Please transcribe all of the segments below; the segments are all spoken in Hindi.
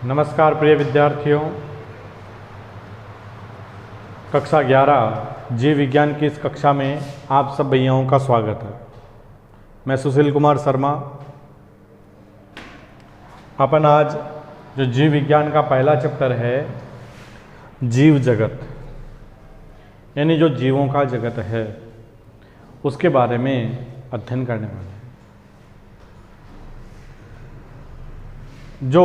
नमस्कार प्रिय विद्यार्थियों, कक्षा 11 जीव विज्ञान की इस कक्षा में आप सब भैयाओं का स्वागत है। मैं सुशील कुमार शर्मा। अपन आज जो जीव विज्ञान का पहला चैप्टर है जीव जगत, यानी जो जीवों का जगत है, उसके बारे में अध्ययन करने वाले हैं। जो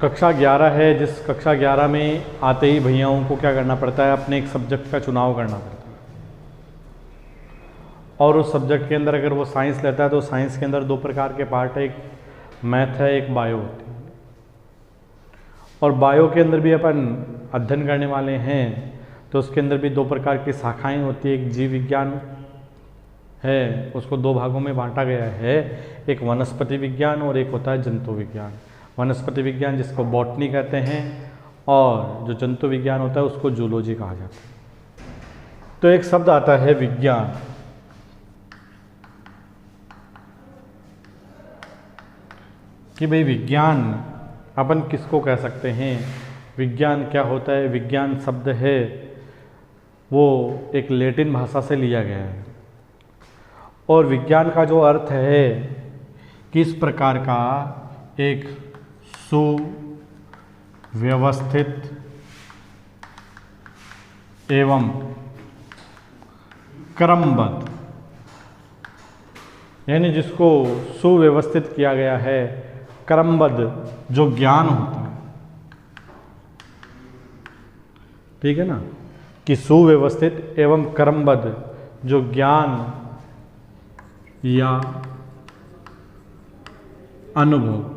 कक्षा 11 है, जिस कक्षा 11 में आते ही भैयाओं को क्या करना पड़ता है, अपने एक सब्जेक्ट का चुनाव करना पड़ता है। और उस सब्जेक्ट के अंदर अगर वो साइंस लेता है तो साइंस के अंदर दो प्रकार के पार्ट है, एक मैथ है, एक बायो होती है। और बायो के अंदर भी अपन अध्ययन करने वाले हैं तो उसके अंदर भी दो प्रकार की शाखाएं होती है। एक जीव विज्ञान है, उसको दो भागों में बांटा गया है, एक वनस्पति विज्ञान और एक होता है जंतु विज्ञान। वनस्पति विज्ञान जिसको बॉटनी कहते हैं और जो जंतु विज्ञान होता है उसको जूलॉजी कहा जाता है। तो एक शब्द आता है विज्ञान। कि भाई विज्ञान अपन किसको कह सकते हैं, विज्ञान क्या होता है। विज्ञान शब्द है वो एक लैटिन भाषा से लिया गया है और विज्ञान का जो अर्थ है किस प्रकार का एक सुव्यवस्थित एवं क्रमबद्ध, यानी जिसको सुव्यवस्थित किया गया है, क्रमबद्ध जो ज्ञान होता है, ठीक है ना, कि सुव्यवस्थित एवं क्रमबद्ध जो ज्ञान या अनुभव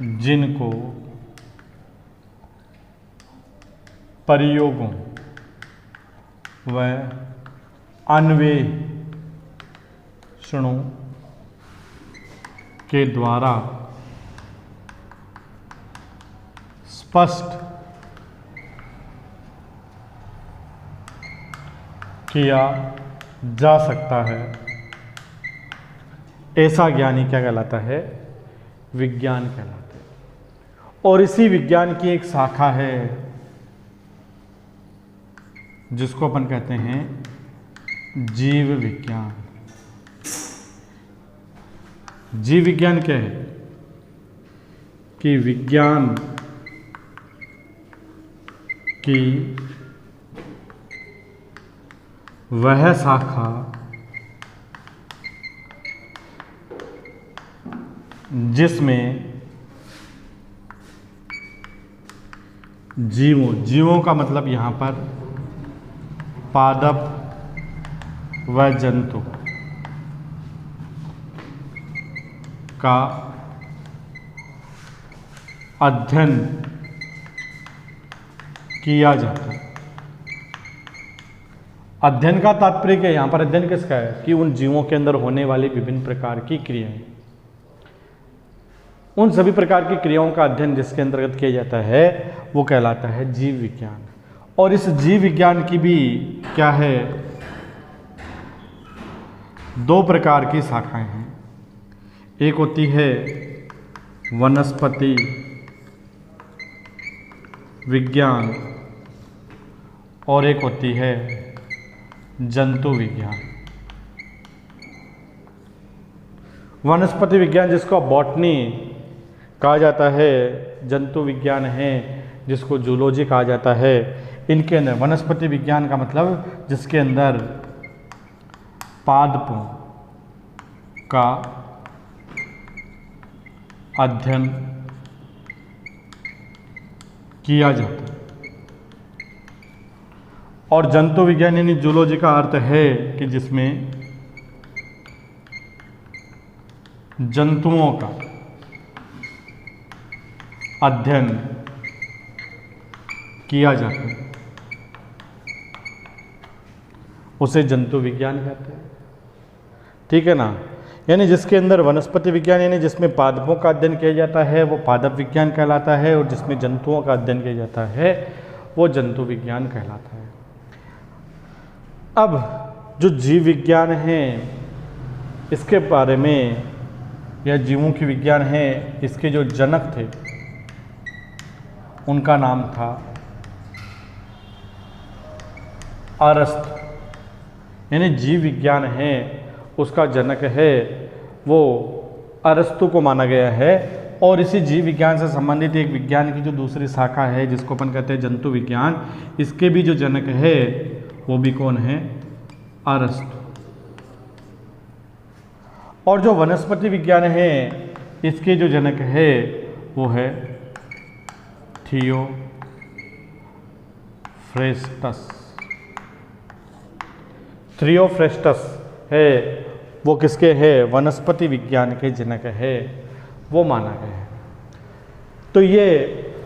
जिनको प्रयोगों व अन्वेषणों के द्वारा स्पष्ट किया जा सकता है, ऐसा ज्ञानी क्या कहलाता है, विज्ञान कहलाता है। और इसी विज्ञान की एक शाखा है जिसको अपन कहते हैं जीव विज्ञान। जीव विज्ञान क्या है कि विज्ञान की वह शाखा जिसमें जीवों का मतलब यहाँ पर पादप व जंतु का अध्ययन किया जाता है। अध्ययन का तात्पर्य क्या है, यहाँ पर अध्ययन किसका है कि उन जीवों के अंदर होने वाली विभिन्न प्रकार की क्रियाएं, उन सभी प्रकार की क्रियाओं का अध्ययन जिसके अंतर्गत किया जाता है वो कहलाता है जीव विज्ञान। और इस जीव विज्ञान की भी क्या है, दो प्रकार की शाखाएं हैं। एक होती है वनस्पति विज्ञान और एक होती है जंतु विज्ञान। वनस्पति विज्ञान जिसको बॉटनी कहा जाता है, जंतु विज्ञान है जिसको जूलॉजी कहा जाता है। इनके अंदर वनस्पति विज्ञान का मतलब जिसके अंदर पादपों का अध्ययन किया जाता है। और जंतु विज्ञान यानी जूलॉजी का अर्थ है कि जिसमें जंतुओं का अध्ययन किया जाता है, उसे जंतु विज्ञान कहते हैं। ठीक है ना, यानी जिसके अंदर वनस्पति विज्ञान यानी जिसमें पादपों का अध्ययन किया जाता है वो पादप विज्ञान कहलाता है, और जिसमें जंतुओं का अध्ययन किया जाता है वो जंतु विज्ञान कहलाता है। अब जो जीव विज्ञान है इसके बारे में या जीवों की विज्ञान है, इसके जो जनक थे उनका नाम था अरस्तु। यानी जीव विज्ञान है उसका जनक है वो अरस्तु को माना गया है। और इसी जीव विज्ञान से संबंधित एक विज्ञान की जो दूसरी शाखा है जिसको अपन कहते हैं जंतु विज्ञान, इसके भी जो जनक है वो भी कौन है? अरस्तु। और जो वनस्पति विज्ञान है इसके जो जनक है वो है थियोफ्रेस्टस। थियोफ्रेस्टस है वो किसके है? वनस्पति विज्ञान के जनक है, वो माना गया है। तो ये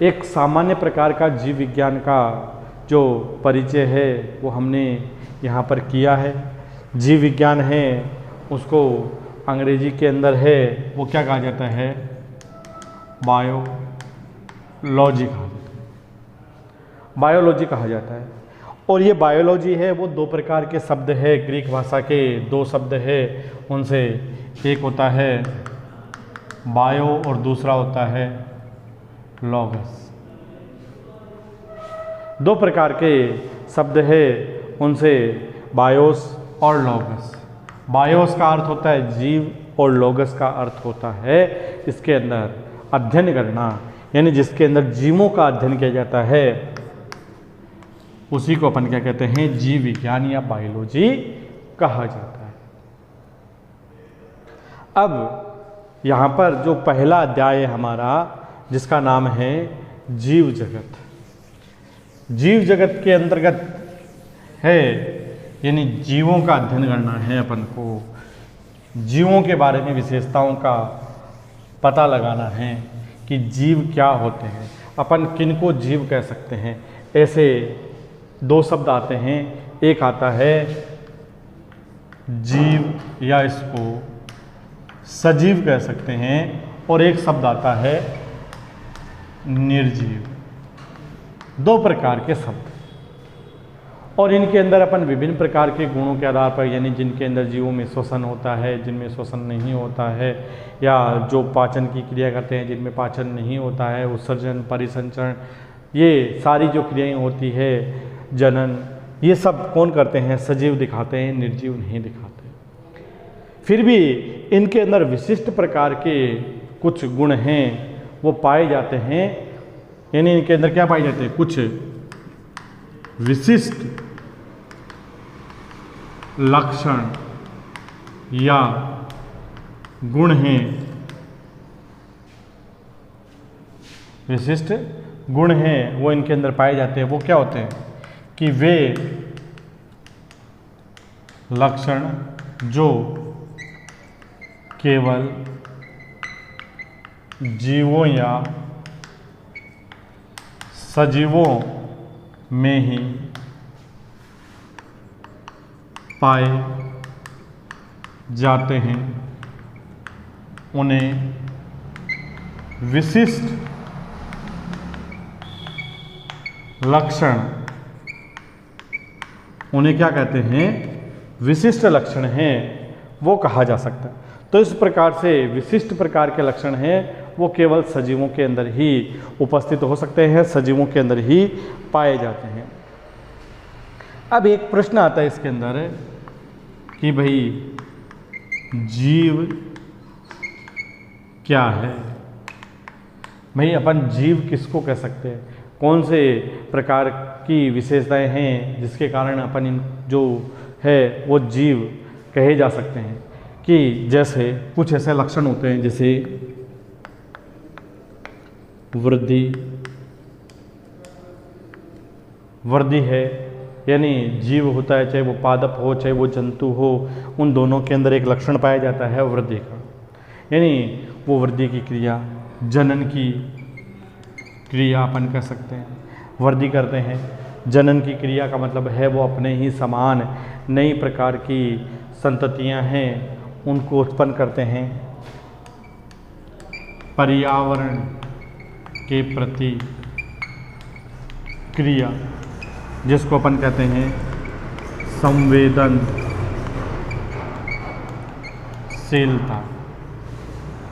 एक सामान्य प्रकार का जीव विज्ञान का जो परिचय है वो हमने यहाँ पर किया है। जीव विज्ञान है उसको अंग्रेजी के अंदर है वो क्या कहा जाता है? बायोलॉजी कहा जाता है। बायोलॉजी कहा जाता है। और ये बायोलॉजी है वो दो प्रकार के शब्द है, ग्रीक भाषा के दो शब्द है, उनसे एक होता है बायो और दूसरा होता है लॉगस। दो प्रकार के शब्द है, उनसे बायोस और लॉगस। बायोस का अर्थ होता है जीव और लॉगस का अर्थ होता है इसके अंदर अध्ययन करना, यानी जिसके अंदर जीवों का अध्ययन किया जाता है उसी को अपन क्या कहते हैं? जीव विज्ञान या बायोलॉजी कहा जाता है। अब यहाँ पर जो पहला अध्याय है हमारा जिसका नाम है जीव जगत। जीव जगत के अंतर्गत है यानी जीवों का अध्ययन करना है अपन को, जीवों के बारे में विशेषताओं का पता लगाना है कि जीव क्या होते हैं, अपन किनको जीव कह सकते हैं। ऐसे दो शब्द आते हैं, एक आता है जीव या इसको सजीव कह सकते हैं, और एक शब्द आता है निर्जीव। दो प्रकार के शब्द, और इनके अंदर अपन विभिन्न प्रकार के गुणों के आधार पर, यानी जिनके अंदर जीवों में श्वसन होता है, जिनमें श्वसन नहीं होता है, या जो पाचन की क्रिया करते हैं जिनमें पाचन नहीं होता है, उत्सर्जन, परिसंचरण, ये सारी जो क्रियाएं होती है, जनन, ये सब कौन करते हैं? सजीव दिखाते हैं, निर्जीव नहीं दिखाते। फिर भी इनके अंदर विशिष्ट प्रकार के कुछ गुण हैं वो पाए जाते हैं, यानी इनके अंदर क्या पाए जाते हैं? कुछ विशिष्ट लक्षण या गुण हैं, विशिष्ट गुण हैं वो इनके अंदर पाए जाते हैं। वो क्या होते हैं कि वे लक्षण जो केवल जीवों या सजीवों में ही पाए जाते हैं, उन्हें विशिष्ट लक्षण, उन्हें क्या कहते हैं? विशिष्ट लक्षण हैं, वो कहा जा सकता है। तो इस प्रकार से विशिष्ट प्रकार के लक्षण हैं वो केवल सजीवों के अंदर ही उपस्थित हो सकते हैं, सजीवों के अंदर ही पाए जाते हैं। अब एक प्रश्न आता है इसके अंदर कि भाई जीव क्या है? भाई अपन जीव किसको कह सकते हैं? कौन से प्रकार की विशेषताएं हैं जिसके कारण अपन इन जो है वो जीव कहे जा सकते हैं? कि जैसे कुछ ऐसे लक्षण होते हैं जैसे वृद्धि, वृद्धि है, यानी जीव होता है, चाहे वो पादप हो चाहे वो जंतु हो, उन दोनों के अंदर एक लक्षण पाया जाता है वृद्धि का, यानी वो वृद्धि की क्रिया, जनन की क्रिया अपन कह सकते हैं, वृद्धि करते हैं। जनन की क्रिया का मतलब है वो अपने ही समान नई प्रकार की संततियां हैं उनको उत्पन्न करते हैं। पर्यावरण के प्रति क्रिया जिसको अपन कहते हैं संवेदनशीलता,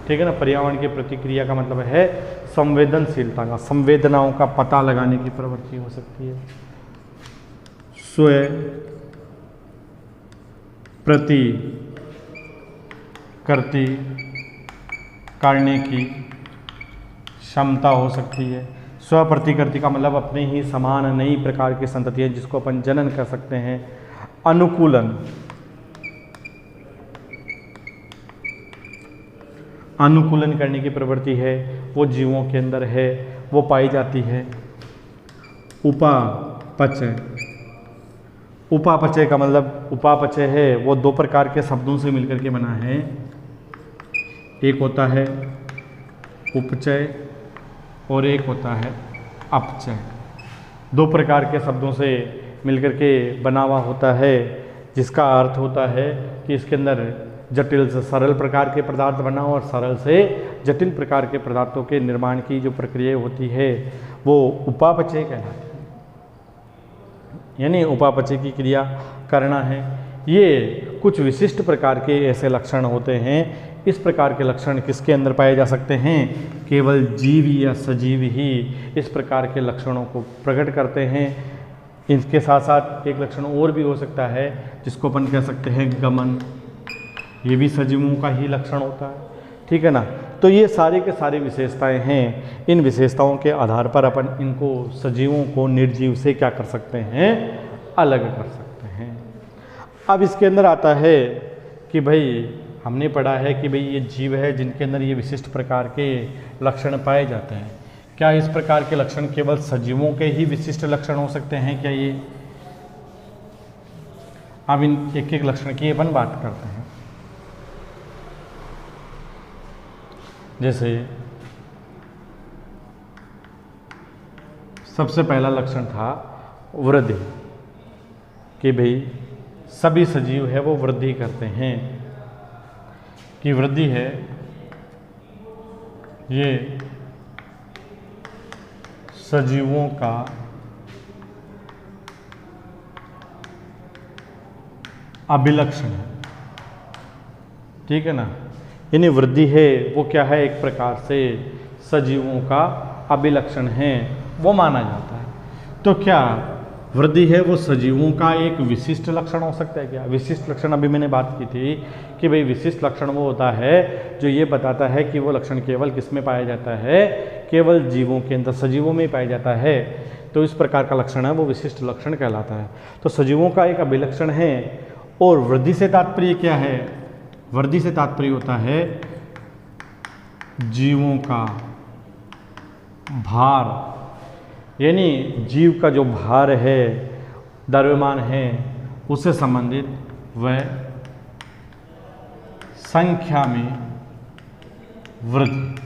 ठीक है ना। पर्यावरण की प्रतिक्रिया का मतलब है संवेदनशीलता का, संवेदनाओं का पता लगाने की प्रवृत्ति हो सकती है। स्वयं प्रति करती करने की क्षमता हो सकती है। स्वप्रतिकृति का मतलब अपने ही समान नई प्रकार की संततियाँ जिसको अपन जनन कर सकते हैं। अनुकूलन, अनुकूलन करने की प्रवृत्ति है वो जीवों के अंदर है, वो पाई जाती है। उपापचय, उपापचय का मतलब उपापचय है वो दो प्रकार के शब्दों से मिलकर के बना है। एक होता है उपचय और एक होता है अपचय। दो प्रकार के शब्दों से मिलकर के बना हुआ होता है, जिसका अर्थ होता है कि इसके अंदर जटिल से सरल प्रकार के पदार्थ बना और सरल से जटिल प्रकार के पदार्थों के निर्माण की जो प्रक्रिया होती है वो उपापचय कहलाती है, यानी उपापचय की क्रिया करना है। ये कुछ विशिष्ट प्रकार के ऐसे लक्षण होते हैं। इस प्रकार के लक्षण किसके अंदर पाए जा सकते हैं? केवल जीव या सजीव ही इस प्रकार के लक्षणों को प्रकट करते हैं। इनके साथ साथ एक लक्षण और भी हो सकता है जिसको अपन कह सकते हैं गमन, ये भी सजीवों का ही लक्षण होता है, ठीक है ना। तो ये सारे के सारे विशेषताएं हैं। इन विशेषताओं के आधार पर अपन इनको सजीवों को निर्जीव से क्या कर सकते हैं? अलग कर सकते हैं। अब इसके अंदर आता है कि भाई हमने पढ़ा है कि भाई ये जीव है जिनके अंदर ये विशिष्ट प्रकार के लक्षण पाए जाते हैं। क्या इस प्रकार के लक्षण केवल सजीवों के ही विशिष्ट लक्षण हो सकते हैं क्या? ये अब इन एक एक लक्षण की अपन बात करते हैं। जैसे सबसे पहला लक्षण था वृद्धि, कि भाई सभी सजीव है वो वृद्धि करते हैं, कि वृद्धि है ये सजीवों का अभिलक्षण है, ठीक है ना। यानी वृद्धि है वो क्या है? एक प्रकार से सजीवों का अभिलक्षण है, वो माना जाता है। तो क्या वृद्धि है वो सजीवों का एक विशिष्ट लक्षण हो सकता है क्या? विशिष्ट लक्षण अभी मैंने बात की थी कि भाई विशिष्ट लक्षण वो होता है जो ये बताता है कि वो लक्षण केवल किस में पाया जाता है? केवल जीवों के अंदर, सजीवों में पाया जाता है। तो इस प्रकार का लक्षण है वो विशिष्ट लक्षण कहलाता है। तो सजीवों का एक अभिलक्षण है। और वृद्धि से तात्पर्य क्या है? वृद्धि से तात्पर्य होता है जीवों का भार, यानी जीव का जो भार है, द्रव्यमान है, उससे संबंधित वह संख्या में वृद्धि,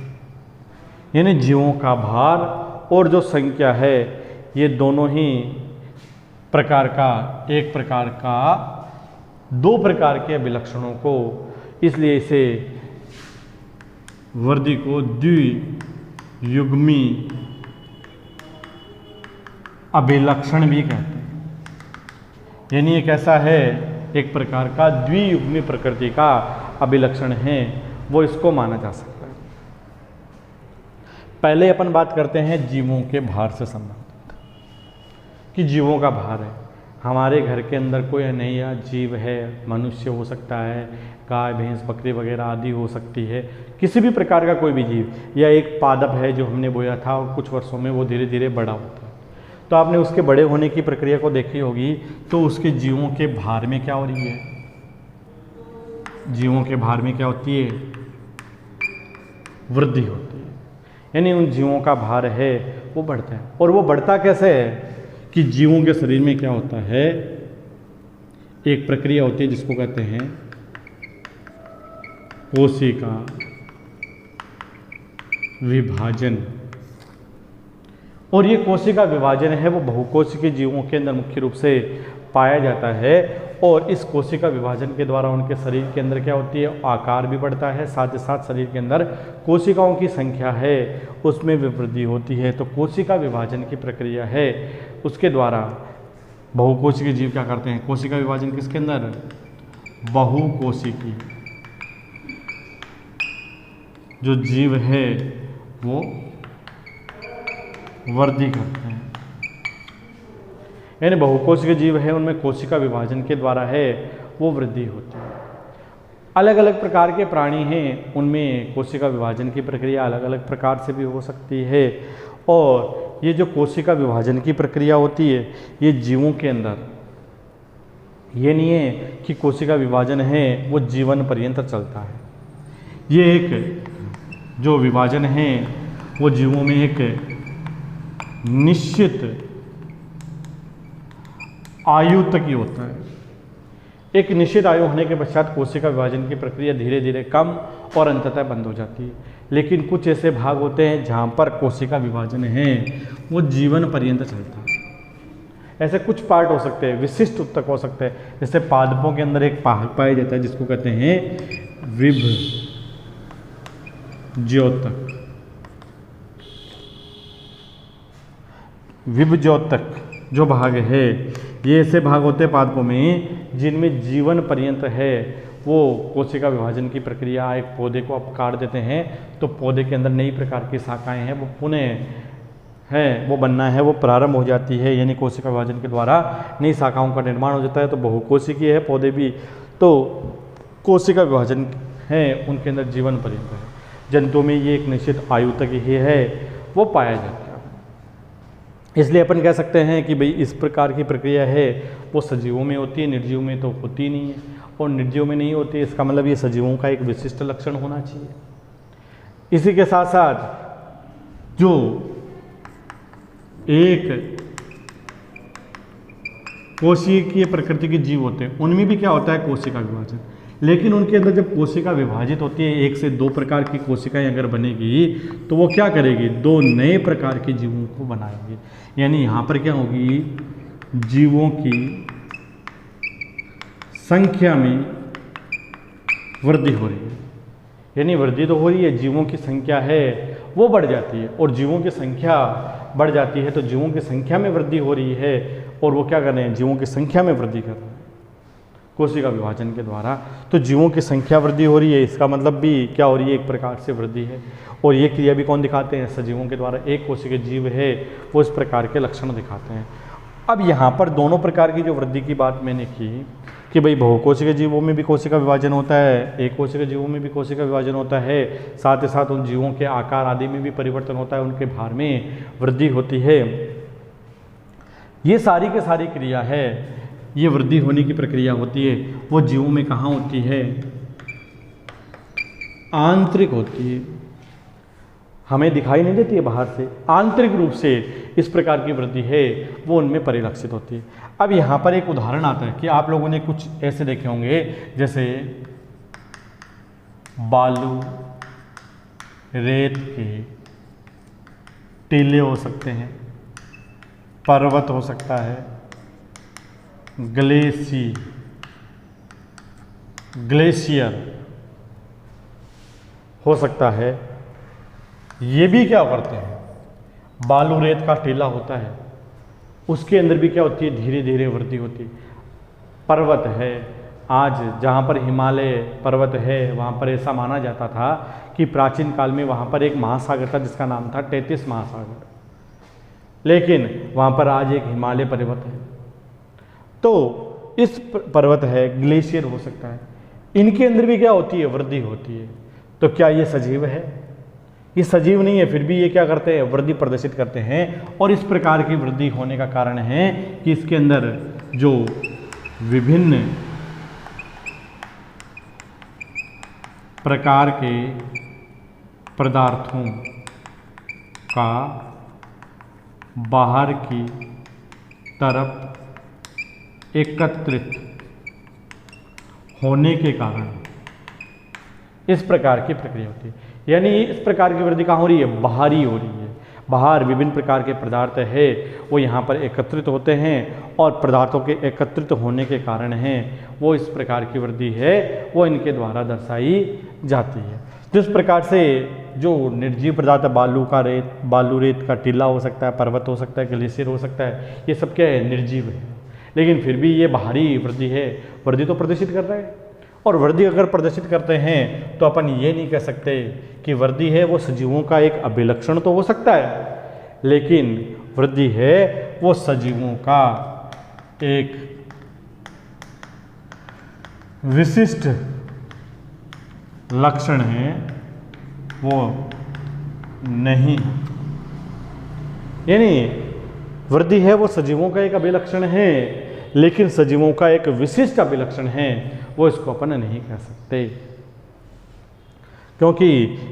यानी जीवों का भार और जो संख्या है ये दोनों ही प्रकार का, एक प्रकार का दो प्रकार के अभिलक्षणों को, इसलिए इसे वृद्धि को द्वियुग्मी अभिलक्षण भी कहते हैं। यानी एक ऐसा है, एक प्रकार का द्वियुग्मी प्रकृति का अभिलक्षण है, वो इसको माना जा सकता है। पहले अपन बात करते हैं जीवों के भार से संबंधित, कि जीवों का भार है। हमारे घर के अंदर कोई नया जीव है, मनुष्य हो सकता है, गाय भैंस बकरी वगैरह आदि हो सकती है, किसी भी प्रकार का कोई भी जीव, या एक पादप है जो हमने बोया था और कुछ वर्षों में वो धीरे धीरे बड़ा होता है। तो आपने उसके बड़े होने की प्रक्रिया को देखी होगी। तो उसके जीवों के भार में क्या हो रही है? जीवों के भार में क्या होती है? वृद्धि होती है। यानी उन जीवों का भार है वो बढ़ता है। और वो बढ़ता कैसे है? कि जीवों के शरीर में क्या होता है? एक प्रक्रिया होती है जिसको कहते हैं कोशिका विभाजन। और ये कोशिका विभाजन है वो बहुकोशिकीय जीवों के अंदर मुख्य रूप से पाया जाता है। और इस कोशिका विभाजन के द्वारा उनके शरीर के अंदर क्या होती है? आकार भी बढ़ता है, साथ ही साथ शरीर के अंदर कोशिकाओं की संख्या है उसमें भी वृद्धि होती है। तो कोशिका विभाजन की प्रक्रिया है, उसके द्वारा बहुकोशिकीय जीव क्या करते हैं? कोशिका विभाजन किसके अंदर? बहुकोशिकीय जो जीव है वो वृद्धि करते हैं। यानी बहुकोशिकीय जीव है, उनमें कोशिका विभाजन के द्वारा है वो वृद्धि होती है। अलग अलग प्रकार के प्राणी हैं, उनमें कोशिका विभाजन की प्रक्रिया अलग अलग प्रकार से भी हो सकती है। और ये जो कोशिका विभाजन की प्रक्रिया होती है, ये जीवों के अंदर ये नहीं है कि कोशिका विभाजन है वो जीवन पर्यंत चलता है। ये एक जो विभाजन है वो जीवों में एक निश्चित आयु तक ही होता है। एक निश्चित आयु होने के पश्चात कोशिका विभाजन की प्रक्रिया धीरे धीरे कम और अंततः बंद हो जाती है। लेकिन कुछ ऐसे भाग होते हैं जहाँ पर कोशिका विभाजन है वो जीवन पर्यंत चलता है। ऐसे कुछ पार्ट हो सकते हैं, विशिष्ट ऊतक हो सकते हैं। जैसे पादपों के अंदर एक भाग पाया जाता है जिसको कहते हैं विभज्योतक। विभज्योतक जो भाग है, ये ऐसे भाग होते हैं पादपों में जिनमें जीवन पर्यंत है वो कोशिका विभाजन की प्रक्रिया। एक पौधे को आप काट देते हैं तो पौधे के अंदर नई प्रकार की शाखाएं हैं वो पुनः है वो बनना है वो प्रारंभ हो जाती है। यानी कोशिका विभाजन के द्वारा नई शाखाओं का निर्माण हो जाता है। तो बहुकोशिकीय है पौधे भी, तो कोशिका विभाजन है उनके अंदर जीवन पर्यंत है। जंतुओं में ये एक निश्चित आयु तक ही है वो पाया जाता है। इसलिए अपन कह सकते हैं कि भाई इस प्रकार की प्रक्रिया है वो सजीवों में होती है, निर्जीव में तो होती नहीं है। और निर्जीव में नहीं होती, इसका मतलब ये सजीवों का एक विशिष्ट लक्षण होना चाहिए। इसी के साथ साथ जो एक कोशिकीय प्रकृति के जीव होते हैं उनमें भी क्या होता है कोशिका विभाजन। लेकिन उनके अंदर जब कोशिका विभाजित होती है, एक से दो प्रकार की कोशिकाएं अगर बनेगी तो वो क्या करेगी, दो नए प्रकार के जीवों को बनाएंगे। यानी यहाँ पर क्या होगी, जीवों की संख्या में वृद्धि हो रही है। यानी वृद्धि तो हो रही है, जीवों की संख्या है वो बढ़ जाती है। और जीवों की संख्या बढ़ जाती है तो जीवों की संख्या में वृद्धि हो रही है। और वो क्या कर रहे हैं, जीवों की संख्या में वृद्धि कर रहे हैं कोशिका विभाजन के द्वारा। तो जीवों की संख्या वृद्धि हो रही है, इसका मतलब भी क्या हो रही है, एक प्रकार से वृद्धि है। और ये क्रिया भी कौन दिखाते हैं, सजीवों के द्वारा। एक कोशिकीय जीव है वो इस प्रकार के लक्षण दिखाते हैं। अब यहाँ पर दोनों प्रकार की जो वृद्धि की बात मैंने की कि भाई बहुकोशिकीय जीवों में भी कोशिका विभाजन होता है, एक कोशिकीय जीवों में भी कोशिका विभाजन होता है, साथ ही साथ उन जीवों के आकार आदि में भी परिवर्तन होता है, उनके भार में वृद्धि होती है। ये सारी की सारी क्रिया है, ये वृद्धि होने की प्रक्रिया होती है वो जीवों में कहाँ होती है, आंतरिक होती है। हमें दिखाई नहीं देती है बाहर से, आंतरिक रूप से इस प्रकार की वृद्धि है वो उनमें परिलक्षित होती है। अब यहाँ पर एक उदाहरण आता है कि आप लोगों ने कुछ ऐसे देखे होंगे जैसे बालू रेत के टीले हो सकते हैं, पर्वत हो सकता है, ग्लेशियर हो सकता है। ये भी क्या करते हैं, बालू रेत का टीला होता है, उसके अंदर भी क्या होती है, धीरे धीरे वृद्धि होती है। पर्वत है, आज जहाँ पर हिमालय पर्वत है वहाँ पर ऐसा माना जाता था कि प्राचीन काल में वहाँ पर एक महासागर था जिसका नाम था तैतीस महासागर, लेकिन वहाँ पर आज एक हिमालय पर्वत है। तो इस पर्वत है, ग्लेशियर हो सकता है, इनके अंदर भी क्या होती है, वृद्धि होती है। तो क्या ये सजीव है, ये सजीव नहीं है, फिर भी ये क्या करते हैं, वृद्धि प्रदर्शित करते हैं। और इस प्रकार की वृद्धि होने का कारण है कि इसके अंदर जो विभिन्न प्रकार के पदार्थों का बाहर की तरफ एकत्रित होने के कारण इस प्रकार की प्रक्रिया होती है। यानी इस प्रकार की वृद्धि कहाँ हो रही है, बाहरी हो रही है। बाहर विभिन्न प्रकार के पदार्थ है वो यहाँ पर एकत्रित होते हैं और पदार्थों के एकत्रित होने के कारण है वो इस प्रकार की वृद्धि है वो इनके द्वारा दर्शाई जाती है। जिस प्रकार से जो निर्जीव पदार्थ बालू रेत का टीला हो सकता है, पर्वत हो सकता है, ग्लेशियर हो सकता है, ये सब क्या है, निर्जीव है। लेकिन फिर भी ये बाहरी वृद्धि है, वृद्धि तो प्रदर्शित कर रहा है। और वृद्धि अगर प्रदर्शित करते हैं तो अपन ये नहीं कह सकते कि वृद्धि है वो सजीवों का एक अभिलक्षण तो हो सकता है, लेकिन वृद्धि है वो सजीवों का एक विशिष्ट लक्षण है, वो नहीं। यानी वृद्धि है वो सजीवों का एक अभिलक्षण है, लेकिन सजीवों का एक विशिष्ट अभिलक्षण है, वो इसको अपन नहीं कह सकते, क्योंकि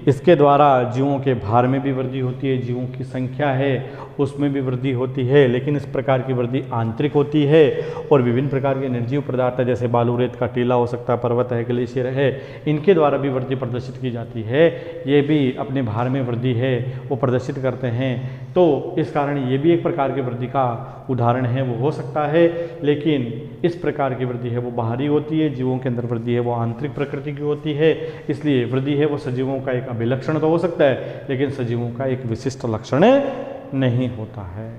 इसके द्वारा जीवों के भार में भी वृद्धि होती है, जीवों की संख्या है उसमें भी वृद्धि होती है, लेकिन इस प्रकार की वृद्धि आंतरिक होती है। और विभिन्न प्रकार के निर्जीव पदार्थ जैसे बालू रेत का टीला हो सकता है, पर्वत है, ग्लेशियर है, इनके द्वारा भी वृद्धि प्रदर्शित की जाती है। ये भी अपने भार में वृद्धि है वो प्रदर्शित करते हैं, तो इस कारण ये भी एक प्रकार की वृद्धि का उदाहरण है, वो हो सकता है। लेकिन इस प्रकार की वृद्धि है वो बाहरी होती है, जीवों के अंदर वृद्धि है वो आंतरिक प्रकृति की होती है। इसलिए वृद्धि है वो सजीवों का एक अभिलक्षण तो हो सकता है, लेकिन सजीवों का एक विशिष्ट लक्षण नहीं होता है।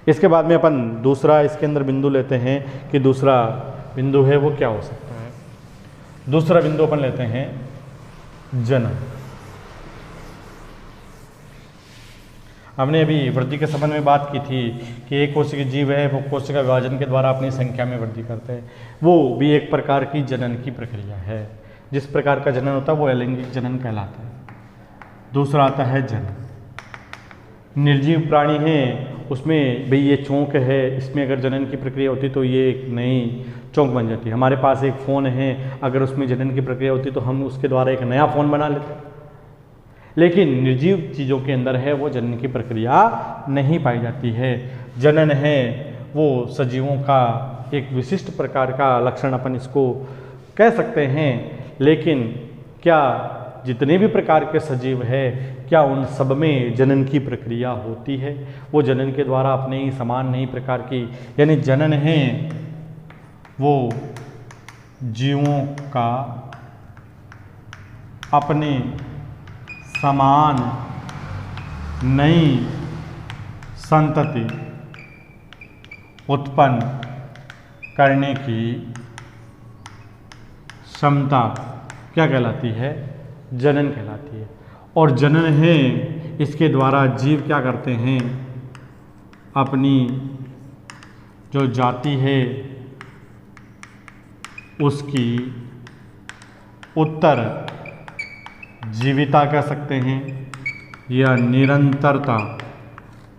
इसके बाद में अपन दूसरा इसके अंदर बिंदु लेते हैं कि दूसरा बिंदु है वो क्या हो सकता है। दूसरा बिंदु अपन लेते हैं जनन। हमने अभी वृद्धि के संबंध में बात की थी कि एक कोशिका जीव है वो कोशिका विभाजन के द्वारा अपनी संख्या में वृद्धि करते हैं, वो भी एक प्रकार की जनन की प्रक्रिया है। जिस प्रकार का जनन होता है वो अलैंगिक जनन कहलाता है। दूसरा आता है जनन। निर्जीव प्राणी है उसमें भाई ये चौंक है, इसमें अगर जनन की प्रक्रिया होती तो ये एक नई चौंक बन जाती है। हमारे पास एक फ़ोन है, अगर उसमें जनन की प्रक्रिया होती तो हम उसके द्वारा एक नया फ़ोन बना लेते, लेकिन निर्जीव चीज़ों के अंदर है वो जनन की प्रक्रिया नहीं पाई जाती है। जनन है वो सजीवों का एक विशिष्ट प्रकार का लक्षण अपन इसको कह सकते हैं, लेकिन क्या जितने भी प्रकार के सजीव है क्या उन सब में जनन की प्रक्रिया होती है? वो जनन के द्वारा अपने ही समान नई प्रकार की, यानी जनन है वो जीवों का अपने समान नई संतति उत्पन्न करने की क्षमता क्या कहलाती है? जनन कहलाती है। और जनन है इसके द्वारा जीव क्या करते हैं, अपनी जो जाति है उसकी उत्तर जीविता कह सकते हैं या निरंतरता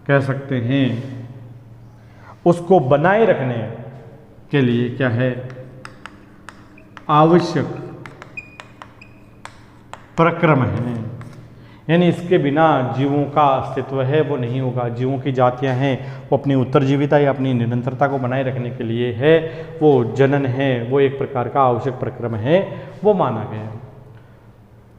कह सकते हैं, उसको बनाए रखने के लिए क्या है आवश्यक प्रक्रम है। यानी इसके बिना जीवों का अस्तित्व है वो नहीं होगा। जीवों की जातियां हैं वो अपनी उत्तरजीविता या अपनी निरंतरता को बनाए रखने के लिए है वो जनन है वो एक प्रकार का आवश्यक प्रक्रम है वो माना गया है।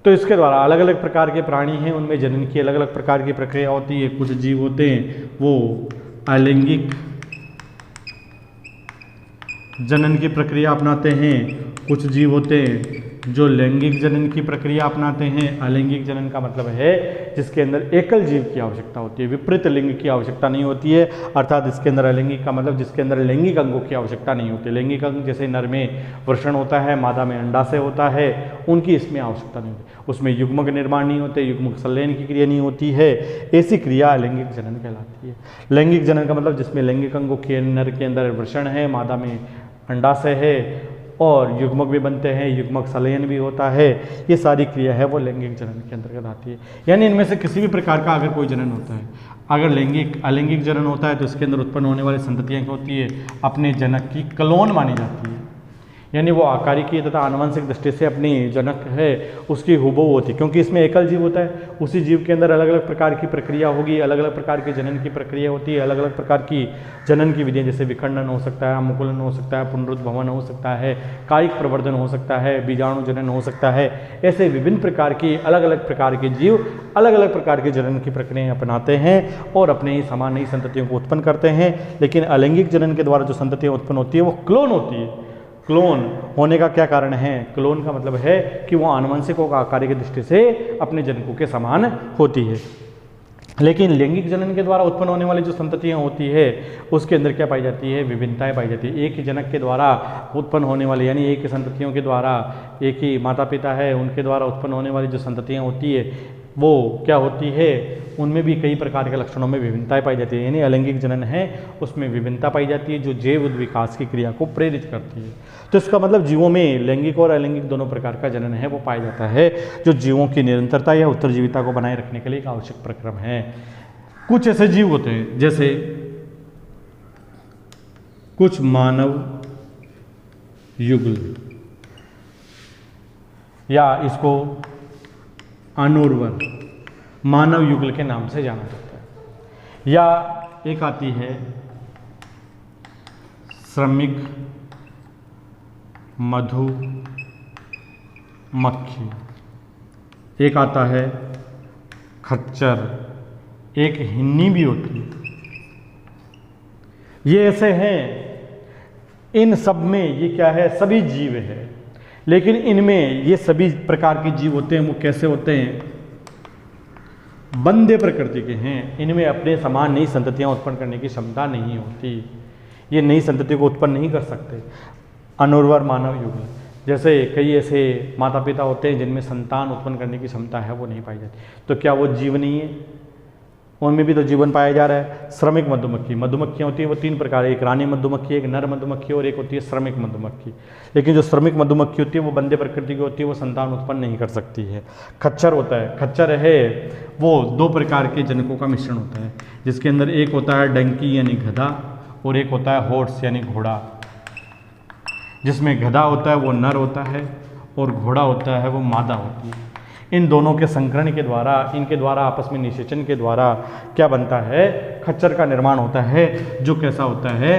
तो इसके द्वारा अलग अलग प्रकार के प्राणी हैं, उनमें जनन की अलग अलग प्रकार की प्रक्रिया होती है। कुछ जीव होते हैं वो अलैंगिक जनन की प्रक्रिया अपनाते हैं, कुछ जीव होते हैं जो लैंगिक जनन की प्रक्रिया अपनाते हैं। अलैंगिक जनन का मतलब है जिसके अंदर एकल जीव की आवश्यकता होती है, विपरीत लिंग की आवश्यकता नहीं होती है। अर्थात इसके अंदर अलैंगिक का मतलब जिसके अंदर लैंगिक अंगों की आवश्यकता नहीं होती। लैंगिक अंग जैसे नर में वृषण होता है, मादा में अंडाशय होता है, उनकी इसमें आवश्यकता नहीं होती। उसमें युग्मक निर्माण नहीं होते, युग्मक संलयन की क्रिया नहीं होती है। ऐसी क्रिया अलैंगिक जनन कहलाती है। लैंगिक जनन का मतलब जिसमें लैंगिक अंगों के नर के अंदर वृषण है, मादा में अंडाशय है और युग्मक भी बनते हैं, युग्मक संलयन भी होता है। ये सारी क्रिया है वो लैंगिक जनन के अंतर्गत आती है। यानी इनमें से किसी भी प्रकार का अगर कोई जनन होता है, अगर लैंगिक अलैंगिक जनन होता है तो इसके अंदर उत्पन्न होने वाली संततियाँ क्या होती है, अपने जनक की क्लोन मानी जाती है। यानी वो आकारिकी तथा आनुवंशिक दृष्टि से अपनी जनक है उसकी हुबहू होती है, क्योंकि इसमें एकल जीव होता है। उसी जीव के अंदर अलग अलग प्रकार की प्रक्रिया होगी, अलग अलग प्रकार की जनन की प्रक्रिया होती है, अलग अलग प्रकार की जनन की विधियाँ, जैसे विखंडन हो सकता है, मुकुलन हो सकता है, पुनरुद्भवन हो सकता है, कायिक प्रवर्धन हो सकता है, बीजाणु जनन हो सकता है। ऐसे विभिन्न प्रकार की अलग अलग प्रकार के जीव अलग अलग प्रकार के जनन की प्रक्रिया अपनाते हैं और अपने ही समान नई संततियों को उत्पन्न करते हैं। लेकिन अलैंगिक जनन के द्वारा जो संततियाँ उत्पन्न होती है वो क्लोन होती है। क्लोन होने का क्या कारण है? क्लोन का मतलब है कि वो आनुवंशिक और आकारिक दृष्टि से अपने जनकों के समान होती है। लेकिन लैंगिक जनन के द्वारा उत्पन्न होने वाली जो संततियाँ होती है उसके अंदर क्या पाई जाती है, विभिन्नताएं पाई जाती है। एक ही जनक के द्वारा उत्पन्न होने वाली, यानी एक ही संततियों के द्वारा, एक ही माता पिता है उनके द्वारा उत्पन्न होने वाली जो संततियाँ होती है वो क्या होती है, उनमें भी कई प्रकार के लक्षणों में विभिन्नताएं पाई जाती है। यानी अलैंगिक जनन है उसमें विभिन्नता पाई जाती है जो जैव विकास की क्रिया को प्रेरित करती है। तो इसका मतलब जीवों में लैंगिक और अलैंगिक दोनों प्रकार का जनन है वो पाया जाता है, जो जीवों की निरंतरता या उत्तरजीविता को बनाए रखने के लिए एक आवश्यक प्रक्रम है। कुछ ऐसे जीव होते हैं जैसे कुछ मानव युगल, या इसको अनुर्वर मानव युगल के नाम से जाना जाता है, या एक आती है श्रमिक मधुमक्खी, एक आता है खच्चर, एक हिन्नी भी होती है। ये ऐसे हैं, इन सब में ये क्या है, सभी जीव है, लेकिन इनमें ये सभी प्रकार के जीव होते हैं वो कैसे होते हैं, बंदे प्रकृति के हैं। इनमें अपने समान नई संततियां उत्पन्न करने की क्षमता नहीं होती, ये नई संतति को उत्पन्न नहीं कर सकते। अनुर्वर मानव युगल, जैसे कई ऐसे माता पिता होते हैं जिनमें संतान उत्पन्न करने की क्षमता है वो नहीं पाई जाती, तो क्या वो जीव नहीं है, उनमें भी तो जीवन पाया जा रहा है। श्रमिक मधुमक्खी, मधुमक्खियाँ होती है वो तीन प्रकार, एक रानी मधुमक्खी, एक नर मधुमक्खी और एक होती है श्रमिक मधुमक्खी। लेकिन जो श्रमिक मधुमक्खी होती है वो बंदे प्रकृति की होती है, वो संतान उत्पन्न नहीं कर सकती है। खच्चर होता है, खच्चर है वो दो प्रकार के जनकों का मिश्रण होता है, जिसके अंदर एक होता है डंकी यानी गधा और एक होता है हॉर्स यानी घोड़ा। जिसमें गधा होता है वो नर होता है और घोड़ा होता है वो मादा होती है। इन दोनों के संकरण के द्वारा, इनके द्वारा आपस में निषेचन के द्वारा क्या बनता है, खच्चर का निर्माण होता है, जो कैसा होता है,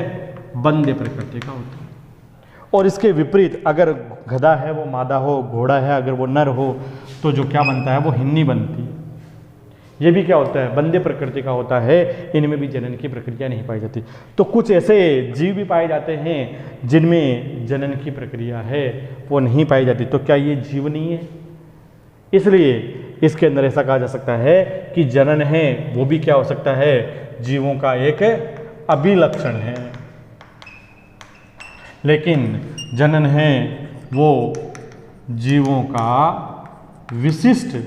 बंदे प्रकृति का होता है। और इसके विपरीत अगर गधा है वो मादा हो, घोड़ा है अगर वो नर हो, तो जो क्या बनता है वो हिन्नी बनती है। ये भी क्या होता है, बंदे प्रकृति का होता है, इनमें भी जनन की प्रक्रिया नहीं पाई जाती। तो कुछ ऐसे जीव भी पाए जाते हैं जिनमें जनन की प्रक्रिया है वो नहीं पाई जाती, तो क्या ये जीव नहीं है? इसलिए इसके अंदर ऐसा कहा जा सकता है कि जनन है वो भी क्या हो सकता है, जीवों का एक अभिलक्षण है, लेकिन जनन है वो जीवों का विशिष्ट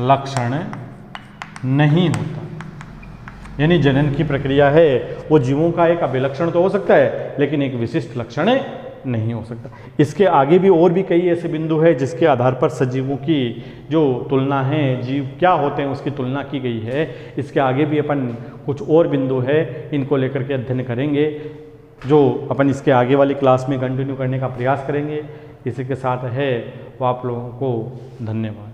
लक्षण नहीं होता। यानी जनन की प्रक्रिया है वो जीवों का एक अभिलक्षण तो हो सकता है, लेकिन एक विशिष्ट लक्षण नहीं हो सकता। इसके आगे भी और भी कई ऐसे बिंदु है जिसके आधार पर सजीवों की जो तुलना है, जीव क्या होते हैं उसकी तुलना की गई है। इसके आगे भी अपन कुछ और बिंदु है, इनको लेकर के अध्ययन करेंगे, जो अपन इसके आगे वाली क्लास में कंटिन्यू करने का प्रयास करेंगे। इसी के साथ है वो आप लोगों को धन्यवाद।